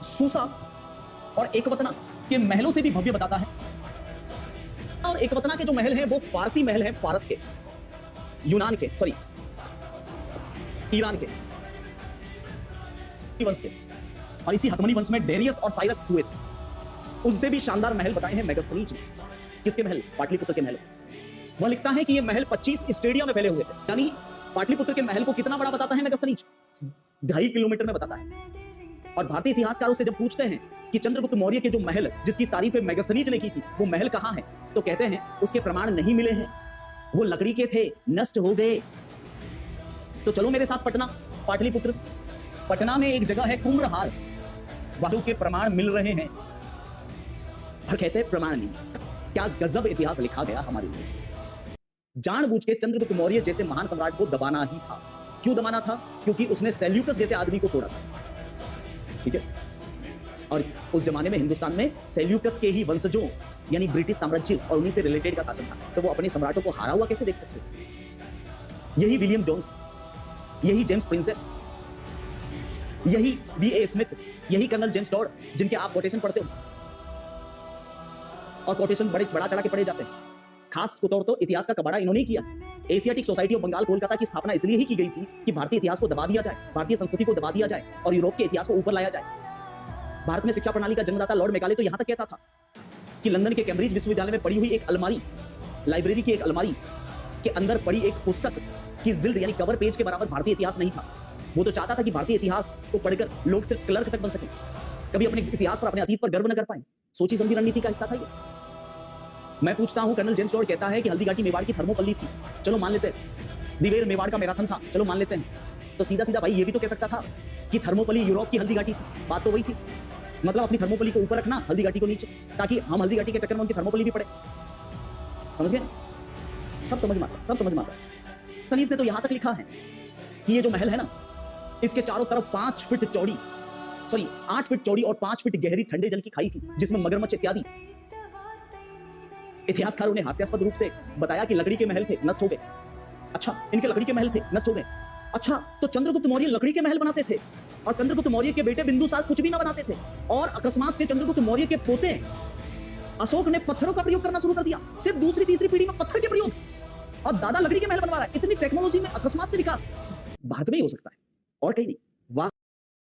सूसा और एकवतना के महलों से भी भव्य बताता है। और एकवतना के जो महल हैं वो फारसी महल हैं, पारस के, यूनान के, सॉरी ईरान के वंश के। और इसी हकमनी वंश में डेरियस और साइरस हुए थे। उससे भी शानदार महल बताए हैं मेगास्थनीज ने। किसके महल? पाटलिपुत्र के महल। वह लिखता है कि ये महल 25 स्टेडियम में फैले हुए थे। यानी पाटलिपुत्र के महल को कितना बड़ा बताता है मेगास्थनीज? 2.5 किलोमीटर में बताता है। और भारतीय इतिहासकारों से जब पूछते हैं कि चंद्रगुप्त मौर्य के जो महल जिसकी तारीफ मेगास्थनीज ने की थी वो महल कहां है, तो कहते हैं उसके प्रमाण नहीं मिले हैं, वो लकड़ी के थे, नष्ट हो गए। तो चलो मेरे साथ पटना, पाटलिपुत्र। पटना में एक जगह है कुम्भहार, वहां के प्रमाण मिल रहे हैं और कहते हैं प्रमाण नहीं। क्या गजब इतिहास लिखा गया हमारे लिए। जानबूझ के चंद्रगुप्त मौर्य जैसे महान सम्राट को दबाना ही था। क्यों दबाना था? क्योंकि उसने सेल्यूकस जैसे आदमी को तोड़ा था। ठीक है। और उस जमाने में हिंदुस्तान में सेल्यूकस के ही वंशजों यानी ब्रिटिश साम्राज्य और उन्हीं से रिलेटेड का शासन था, तो वो अपने सम्राटों को हारा हुआ कैसे देख सकते थे? यही विलियम जोन्स, यही जेम्स प्रिंसेप, यही V.A. स्मिथ, यही कर्नल जेम्स टॉड, जिनके आप कोटेशन पढ़ते हो और कोटेशन बड़ा चढ़ा के पढ़े जाते हैं। खास तौर तो इतिहास का कबाड़ा इन्होंने ही किया। Asiatic Society of Bengal Kolkata की स्थापना इसलिए ही की गई थी कि भारतीय इतिहास को दबा दिया जाए, भारतीय संस्कृति को दबा दिया जाए और यूरोप के इतिहास को ऊपर लाया जाए। भारत में शिक्षा प्रणाली का जन्मदाता लॉर्ड मैकाले तो यहां तक कहता था कि लंदन के कैम्ब्रिज विश्वविद्यालय में पड़ी हुई एक अलमारी, लाइब्रेरी की एक अलमारी के अंदर पड़ी एक पुस्तक की जिल्द यानी कवर पेज के बराबर भारतीय इतिहास नहीं था। वो तो चाहता था कि भारतीय इतिहास को पढ़कर लोग सिर्फ क्लर्क तक बन सके, कभी अपने इतिहास पर, अपने अतीत पर गर्व न कर पाए। सोची समझी रणनीति का हिस्सा था ये। मैं पूछता हूं, कर्नल जेम्स टॉड कहता है कि हल्दीघाटी मेवाड़ की थर्मोपल्ली थी, चलो मान लेते हैं। दिवेर मेवाड़ का मैराथन था, चलो मान लेते हैं। तो सीधा सीधा भाई ये भी तो कह सकता था कि थर्मोपल्ली यूरोप की हल्दीघाटी थी। बात तो वही थी। मतलब अपनी थर्मोपल्ली को ऊपर रखना, हल्दीघाटी को नीचे, ताकि हम हल्दीघाटी के चक्कर में उनकी थर्मोपल्ली भी पड़े। समझ गए? सब समझ में आता, सब समझ में आता। खलीज ने तो यहां तक लिखा है कि ये जो महल है ना, इसके चारों तरफ 8 फीट चौड़ी और 5 फीट गहरी ठंडे जल की खाई थी, जिसमें मगरमच्छ इत्यादि। इतिहासकारों ने हास्यास्पद रूप से बताया कि लकड़ी के महल थे, नष्ट हो गए। अच्छा, इनके लकड़ी के महल थे, नष्ट हो गए। अच्छा, तो चंद्रगुप्त मौर्य लकड़ी के महल बनाते थे और चंद्रगुप्त मौर्य के बेटे बिंदुसार कुछ भी ना बनाते थे। और अकस्मात से चंद्रगुप्त मौर्य के पोते अशोक ने पत्थरों का प्रयोग करना शुरू कर दिया। सिर्फ दूसरी तीसरी पीढ़ी में पत्थर के प्रयोग, और दादा लकड़ी के महल बनवा रहा है। इतनी टेक्नोलॉजी में अकस्मात से विकास भारत में ही हो सकता है और कहीं नहीं।